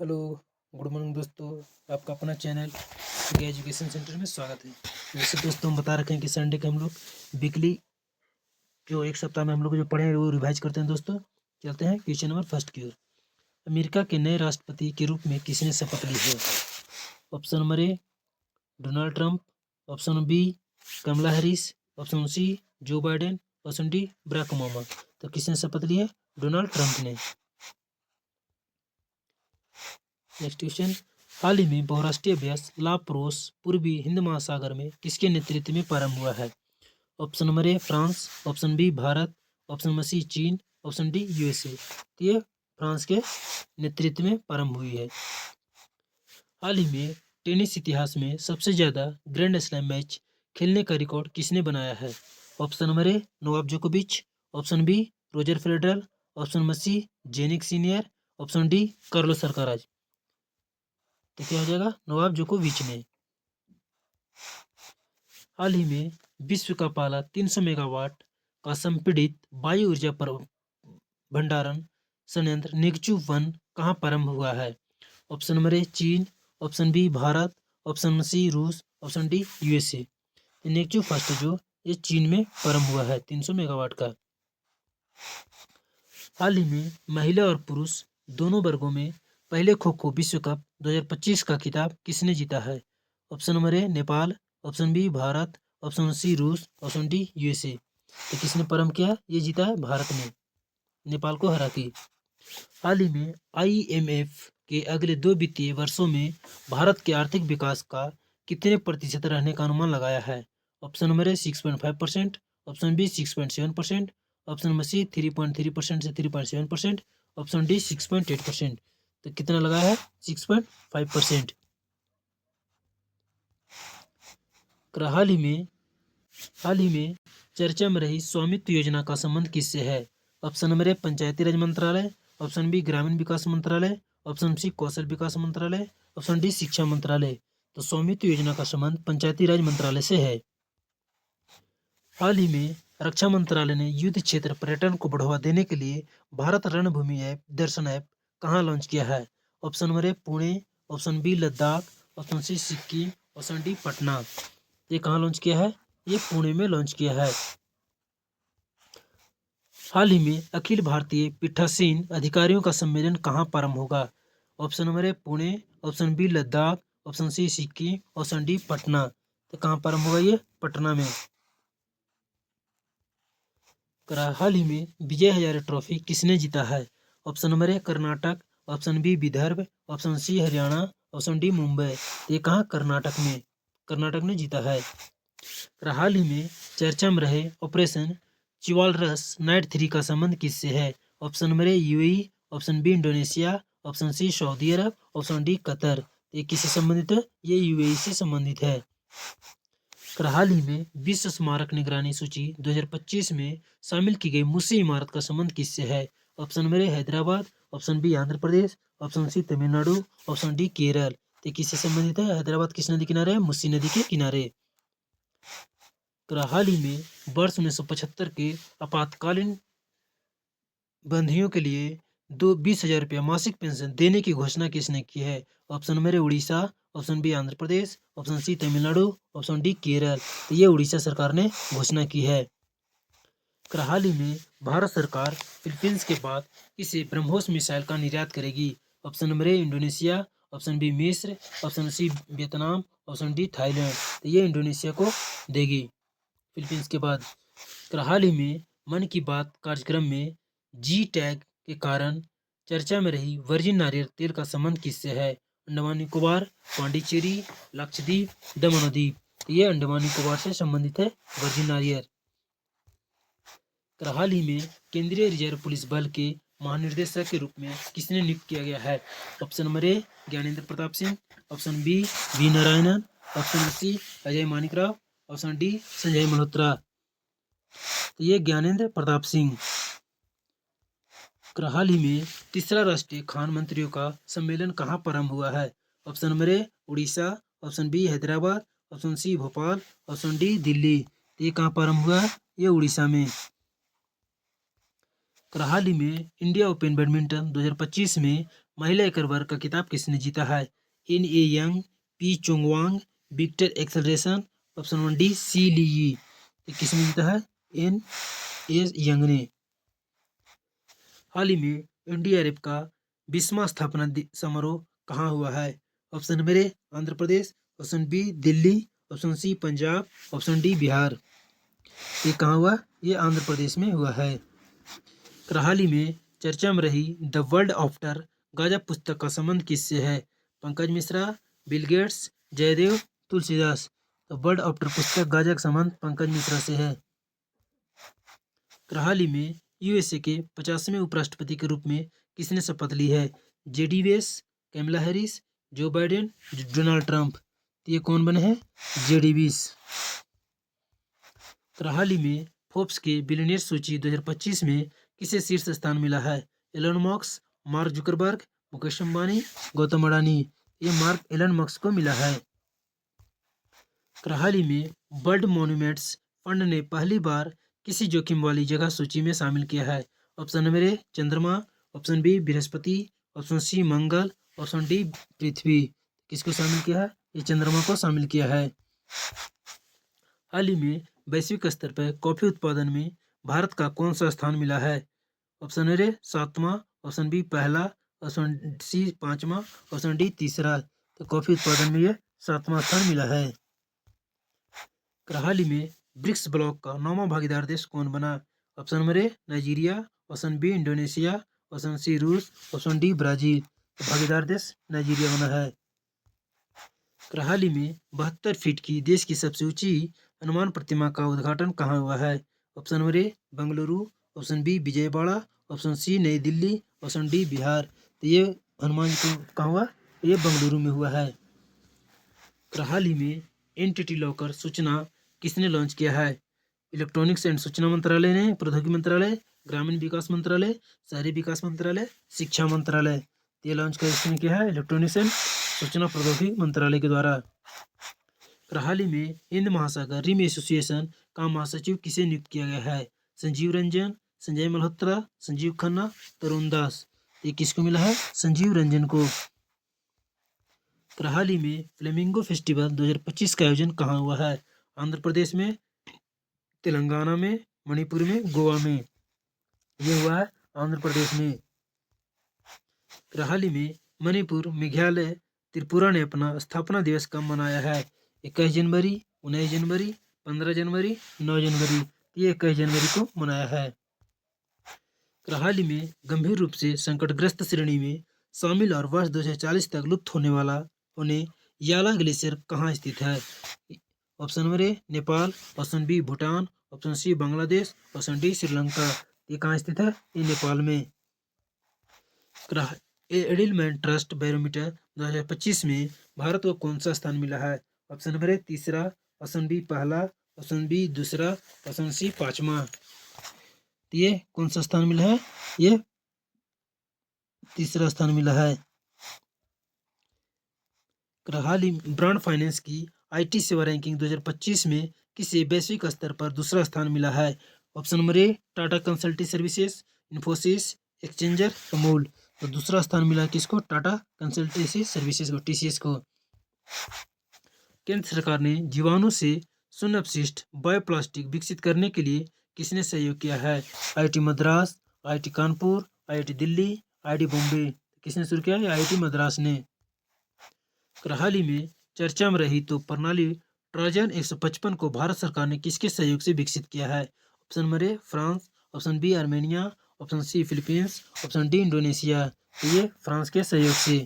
Hello, good morning दोस्तों। आपका अपना चैनल के एजुकेशन सेंटर में स्वागत है। वैसे दोस्तों हम बता रखे हैं कि संडे के हम लोग वीकली जो एक सप्ताह में हम लोग जो पढ़े हैं वो रिवाइज करते हैं दोस्तों। चलते हैं क्वेश्चन नंबर फर्स्ट की ओर। अमेरिका के नए राष्ट्रपति के रूप में किसने शपथ ली है? Option number A Donald Trump, option B Kamala Harris, option C Joe Biden, option D Barack Obama. तो किसने शपथ ली है? डोनाल्ड ट्रंप ने। नेक्स्ट क्वेश्चन, हाल ही में बहुराष्ट्रीय अभ्यास लाप्रोस पूर्वी हिंद महासागर में किसके नेतृत्व में प्रारंभ हुआ है? Option number A France, option B Bharat, option number C चीन, ऑप्शन डी यूएसए। तो ये फ्रांस के नेतृत्व में प्रारंभ हुई है। हाल ही में टेनिस इतिहास में सबसे ज्यादा ग्रैंड स्लैम मैच खेलने का रिकॉर्ड किसने बनाया है? ऑप्शन नंबर ए नोवाक जोकोविच, option B Roger Federer, option number C Jannik Sinner, option D Carlos Alcaraz. तो क्या हो जाएगा? नोवाक जोकोविच ने। हाल ही में विश्व का पहला 300 मेगावाट का संपीड़ित वायु ऊर्जा पर भंडारण संयंत्र नेगचू 1 कहाँ प्रारंभ हुआ है? ऑप्शन नंबर ए चीन, option B Bharat, option number C रूस, ऑप्शन डी यूएसए। नेगचू फर्स्ट जो ये चीन में प्रारंभ हुआ है 300 मेगावाट का। हाल ही में महिला और पुरुष दोनों वर्गों में पहले खो खो विश्व कप 2025 का खिताब किसने जीता है? Option number A Nepal, option B Bharat, option C रूस, ऑप्शन डी यूएसए। तो किसने प्रारंभ किया? ये जीता है भारत ने, नेपाल को हरा के। हाल ही में आईएमएफ के अगले 2 वित्तीय वर्षों में भारत के आर्थिक विकास का कितने प्रतिशत रहने का अनुमान लगाया है? Option number A 6.5%, option B 6.7%, option number C 3.3% से 3.7%, ऑप्शन डी 6.8%। तो कितना लगाया है? 6.5%। हाल ही में चर्चा में रही स्वामित्व योजना का संबंध किससे है? ऑप्शन नंबर ए पंचायती राज मंत्रालय, ऑप्शन बी ग्रामीण विकास मंत्रालय, ऑप्शन सी कौशल विकास मंत्रालय, ऑप्शन डी शिक्षा मंत्रालय। तो स्वामित्व योजना का संबंध पंचायती राज मंत्रालय से है। हाल ही में रक्षा मंत्रालय ने युद्ध क्षेत्र पर्यटन को बढ़ावा देने के लिए भारत रणभूमि ऐप दर्शन ऐप कहाँ लॉन्च किया है? Option number A Pune, option B Ladakh, option C Sikkim, option D Patna. ये कहाँ लॉन्च किया है? ये पुणे में लॉन्च किया है। हाल ही में अखिल भारतीय पीठासीन अधिकारियों का सम्मेलन कहाँ प्रारंभ होगा? Option number A Pune, option B Ladakh, option C Sikkim, option D Patna. तो कहाँ प्रारंभ होगा? ये पटना में। हाल ही में विजय हजारे ट्रॉफी किसने जीता है? Option number A Karnataka, option B Vidarbha, option C Haryana, option D Mumbai. ये कहाँ? कर्नाटक ने जीता है। हाल ही में चर्चा में रहे ऑपरेशन चिवालरस नाइट 3 का संबंध किससे है? Option number A UAE, option B Indonesia, option C सऊदी अरब, ऑप्शन डी कतर। ये किससे संबंधित है? ये यूएई से संबंधित है। हाल ही में विश्व स्मारक निगरानी सूची 2025 में शामिल की गई मूसी इमारत का संबंध किससे है? Option number A Hyderabad, option B Andhra Pradesh, option C Tamil Nadu, option D Kerala. तो किससे संबंधित है? हैदराबाद किस नदी किनारे है? मूसी नदी के किनारे। हाल ही में वर्ष 1975 के आपातकालीन बंदियों के लिए 20,000 रुपया मासिक पेंशन देने की घोषणा किसने की है? Option number A Orissa, option B Andhra Pradesh, option C Tamil Nadu, option D Kerala. तो ये उड़ीसा सरकार ने घोषणा की है। हाल ही में भारत सरकार फिलीपींस के बाद इसे ब्रह्मोस मिसाइल का निर्यात करेगी। Option number A Indonesia, option B मिस्र, option C Vietnam, option D Thailand. तो ये इंडोनेशिया को देगी फिलीपींस के बाद। हाल ही में मन की बात कार्यक्रम में जी टैग के कारण चर्चा में रही वर्जिन नारियल तेल का संबंध किससे है? अंडमान निकोबार, पांडिचेरी, लक्षद्वीप, दमन और दीव। ये अंडमान निकोबार से संबंधित है वर्जिन नारियल। हाल ही में केंद्रीय रिजर्व पुलिस बल के महानिर्देशक के रूप में किसने नियुक्त किया गया है? Option number A Gyanendra Pratap Singh, option B V Narayanan, option C Ajay Manikrao, option D Sanjay Malhotra. तो ये ज्ञानेंद्र प्रताप सिंह। हाल ही में तीसरा राष्ट्रीय खान मंत्रियों का सम्मेलन कहाँ प्रारंभ हुआ है? Option number A Orissa, option B Hyderabad, option C Bhopal, option D Delhi. ये कहाँ प्रारंभ हुआ? ये उड़ीसा में। हाल ही में इंडिया ओपन बैडमिंटन 2025 में महिला एकल वर्ग का खिताब किसने जीता है? इन ए यंग, पी चोंगवांग, विक्टर एक्सेलरेशन, ऑप्शन 1 डी सी ली यी। ये किसने जीता है? इन ए यंग ने। हाल ही में एनडीआरएफ का 20वां स्थापना समारोह कहाँ हुआ है? Option number A Andhra Pradesh, option B Delhi, option C Punjab, option D Bihar. ये कहाँ हुआ? ये आंध्र प्रदेश में हुआ है। हाल ही में चर्चा में रही द वर्ल्ड आफ्टर गाजा पुस्तक का संबंध किससे है? Pankaj Mishra, Bill Gates, Jaidev, Tulsidas. तो वर्ल्ड आफ्टर पुस्तक गाजा का संबंध पंकज मिश्रा से है। हाल ही में यूएसए के 50वें उपराष्ट्रपति के रूप में किसने शपथ ली है? JD Vance, Kamala Harris, Joe Biden, Donald Trump. तो ये कौन बने हैं? JD Vance. हाल ही में फोर्ब्स के बिलियनियर सूची 2025 में किसे शीर्ष स्थान मिला है? Elon Musk, Mark Zuckerberg, Mukesh Ambani, Gautam Adani. ये मार्क एलन मस्क को मिला है। हाल ही में वर्ल्ड मॉन्यूमेंट्स फंड ने पहली बार किसी जोखिम वाली जगह सूची में शामिल किया है? ऑप्शन नंबर ए चंद्रमा, ऑप्शन बी बृहस्पति, ऑप्शन सी मंगल, ऑप्शन डी पृथ्वी। किसको शामिल किया है? ये चंद्रमा को शामिल किया है। हाल ही में वैश्विक स्तर पर कॉफी उत्पादन में भारत का कौन सा स्थान मिला है? ऑप्शन ए 7वां, ऑप्शन बी पहला, ऑप्शन सी 5वां, ऑप्शन डी तीसरा। तो कॉफी उत्पादन में ये 7वां स्थान मिला है। हाल ही में ब्रिक्स ब्लॉक का 9वां भागीदार देश कौन बना? Option number A Nigeria, option B Indonesia, option C रूस, ऑप्शन डी ब्राजील। तो भागीदार देश नाइजीरिया बना है। हाल ही में 72 फीट की देश की सबसे ऊंची हनुमान प्रतिमा का उद्घाटन कहाँ हुआ है? Option number A Bengaluru, option B Vijayawada, option C नई दिल्ली, ऑप्शन डी बिहार। तो ये हनुमान जी को कहाँ हुआ? ये बेंगलुरु में हुआ है। हाल ही में एनटीटी लॉकर सूचना किसने लॉन्च किया है? इलेक्ट्रॉनिक्स एंड सूचना मंत्रालय ने, प्रौद्योगिकी मंत्रालय, ग्रामीण विकास मंत्रालय, शहरी विकास मंत्रालय, शिक्षा मंत्रालय। ये लॉन्च किसने किया है? इलेक्ट्रॉनिक्स एंड सूचना प्रौद्योगिकी मंत्रालय के द्वारा। हाल ही में हिंद महासागर रिम एसोसिएशन का महासचिव किसे नियुक्त किया गया है? संजीव रंजन, संजय मल्होत्रा, संजीव खन्ना, तरुण दास। ये किसको मिला है? संजीव रंजन को। हाल ही में फ्लेमिंगो फेस्टिवल 2025 का आयोजन कहाँ हुआ है? आंध्र प्रदेश में, तेलंगाना में, मणिपुर में, गोवा में। ये हुआ है आंध्र प्रदेश में। हाल ही में मणिपुर, मेघालय, त्रिपुरा ने अपना स्थापना दिवस कब मनाया है? 21 जनवरी, 19 जनवरी, 15 जनवरी, 9 जनवरी। ये 21 जनवरी को मनाया है। हाल ही में गंभीर रूप से संकटग्रस्त श्रेणी में शामिल और वर्ष 2040 तक लुप्त होने याला ग्लेशियर कहाँ स्थित है? Option number A Nepal, option B Bhutan, option C Bangladesh, option D Sri Lanka. ये कहाँ स्थित है? ये नेपाल में। एडिलमैन ट्रस्ट बैरोमीटर 2025 में भारत को कौन सा स्थान मिला है? ऑप्शन नंबर ए तीसरा, ऑप्शन बी पहला, ऑप्शन बी दूसरा, ऑप्शन सी 5वां। ये कौन सा स्थान मिला है? ये तीसरा स्थान मिला है। हाल ही ब्रांड फाइनेंस की आईटी सेवा रैंकिंग 2025 में किसे वैश्विक स्तर पर दूसरा स्थान मिला है? ऑप्शन नंबर ए Tata consulting services, Infosys, exchanger, Amul. तो दूसरा स्थान मिला किसको? टाटा कंसल्टेंसी सर्विसेज को, टीसीएस को। केंद्र सरकार ने जीवाणु से शून्य अपशिष्ट बायोप्लास्टिक विकसित करने के लिए किसने सहयोग किया है? IIT Madras, IIT Kanpur, IIT Delhi, IIT Bombay. किसने शुरू किया है? आईआईटी मद्रास ने। हाल ही में चर्चा में रही तो प्रणाली ट्राजन 155 को भारत सरकार ने किसके सहयोग से विकसित किया है? Option number A France, option B Armenia, option C Philippines, option D Indonesia. तो ये फ्रांस के सहयोग से।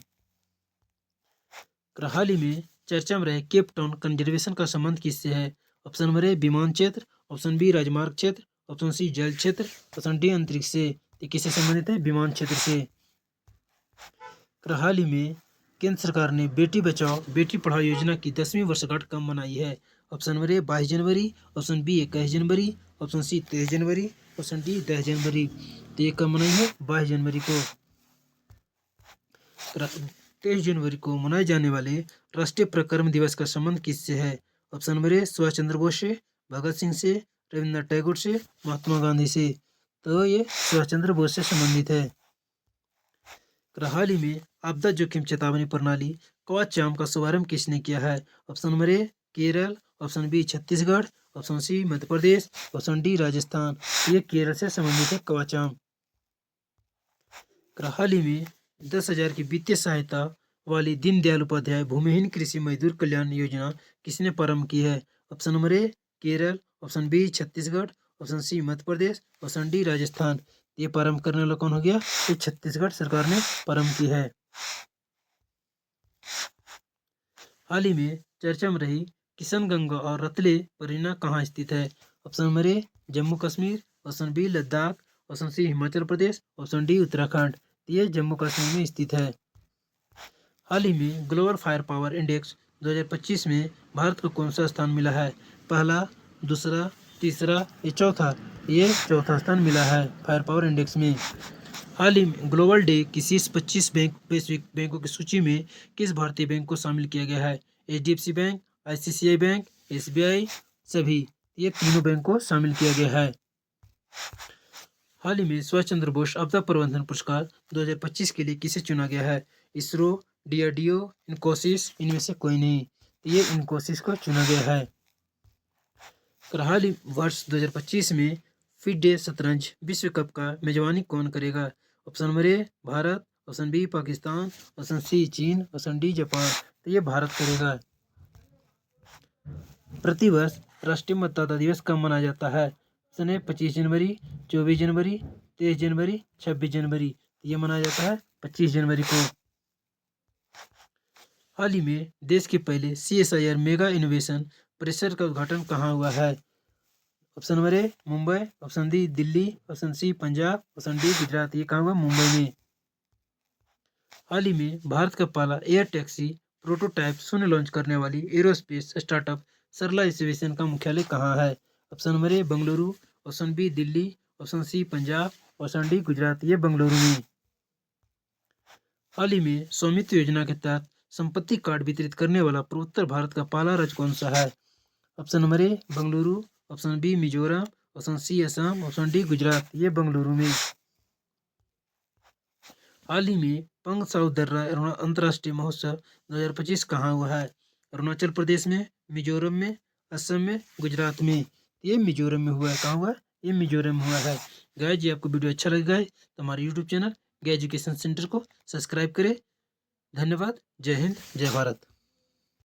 हाल ही में चर्चा में रहे केप टाउन कंजर्वेशन का संबंध किससे है? ऑप्शन नंबर ए विमान क्षेत्र, ऑप्शन बी राजमार्ग क्षेत्र, ऑप्शन सी जल क्षेत्र, ऑप्शन डी अंतरिक्ष से। तो किससे संबंधित है? विमान क्षेत्र से। हाल ही में केंद्र सरकार ने बेटी बचाओ बेटी पढ़ाओ योजना की 10वीं वर्षगांठ कब मनाई है? ऑप्शन नंबर ए 22 जनवरी, ऑप्शन बी 21 जनवरी, ऑप्शन सी 23 जनवरी, ऑप्शन डी 10 जनवरी। तो ये कब मनाई है? 22 जनवरी को। 23 जनवरी को मनाए जाने वाले राष्ट्रीय पराक्रम दिवस का संबंध किससे है? ऑप्शन नंबर ए सुभाष चंद्र बोस से, भगत सिंह से, रविन्द्रनाथ टैगोर से, महात्मा गांधी से। तो ये सुभाष चंद्र बोस से संबंधित है। हाल ही में आपदा जोखिम चेतावनी प्रणाली कवच का शुभारंभ किसने किया है? Option number A Kerala, option B Chhattisgarh, option C Madhya Pradesh, option D Rajasthan. ये केरल से संबंधित है कवचाम। हाल ही में 10,000 की वित्तीय सहायता वाली दीनदयाल उपाध्याय भूमिहीन कृषि मजदूर कल्याण योजना किसने प्रारंभ की है? Option number A Kerala, option B Chhattisgarh, option C Madhya Pradesh, option D Rajasthan. ये प्रारंभ करने वाला कौन हो गया? ये छत्तीसगढ़ सरकार ने प्रारंभ की है। हाल ही में चर्चा में रही किशनगंगा और रतले परियोजना कहाँ स्थित है? Option number A Jammu Kashmir, option B Ladakh, option C Himachal Pradesh, option D Uttarakhand. ये जम्मू कश्मीर में स्थित है। हाल ही में ग्लोबल फायर पावर इंडेक्स 2025 में भारत को कौन सा स्थान मिला है? पहला, दूसरा, तीसरा या चौथा? ये चौथा स्थान मिला है फायर पावर इंडेक्स में। हाल ही में ग्लोबल डे की शीर्ष 25 वैश्विक बैंकों की सूची में किस भारतीय बैंक को शामिल किया गया है? HDFC bank, ICICI bank, SBI, सभी। ये तीनों बैंक को शामिल किया गया है। हाल ही में सुभाष चंद्र बोस आपदा प्रबंधन पुरस्कार 2025 के लिए किसे चुना गया है? इसरो, DRDO, इन्फोसिस, इनमें से कोई नहीं। ये इन्फोसिस को चुना गया है। हाल ही वर्ष 2025 में फिडे शतरंज विश्व कप का मेजबानी कौन करेगा? Option number A Bharat, option B Pakistan, option C चीन, ऑप्शन डी जापान। तो ये भारत करेगा। प्रतिवर्ष राष्ट्रीय मतदाता दिवस कब मनाया जाता है? ऑप्शन ए 25 जनवरी, 24 जनवरी, 23 जनवरी, 26 जनवरी। ये मनाया जाता है 25 जनवरी को। हाल ही में देश के पहले CSIR मेगा इनोवेशन परिसर का उद्घाटन कहाँ हुआ है? Option number A Mumbai, option D Delhi, option C Punjab, option D Gujarat. ये कहाँ हुआ? मुंबई में। हाल ही में भारत का पहला एयर टैक्सी प्रोटोटाइप शून्य लॉन्च करने वाली एरोस्पेस स्टार्टअप सरला एविएशन का मुख्यालय कहाँ है? Option number A Bengaluru, option B Delhi, option C Punjab, option D Gujarat. ये बेंगलुरु में। हाल ही में स्वामित्व योजना के तहत संपत्ति कार्ड वितरित करने वाला पूर्वोत्तर भारत का पहला राज्य कौन सा है? Option number A Bengaluru, option B Mizoram, option C Assam, option D Gujarat. ये बेंगलुरु में। हाल ही में पंग साउ दर्रा अंतर्राष्ट्रीय महोत्सव 2025 कहाँ हुआ है? अरुणाचल प्रदेश में, मिजोरम में, असम में, गुजरात में। ये मिजोरम में हुआ है। कहाँ हुआ? ये मिजोरम में हुआ है। गाइस जी आपको वीडियो अच्छा लगा है तो हमारे यूट्यूब चैनल गे एजुकेशन सेंटर को सब्सक्राइब करें। धन्यवाद। जय हिंद, जय भारत।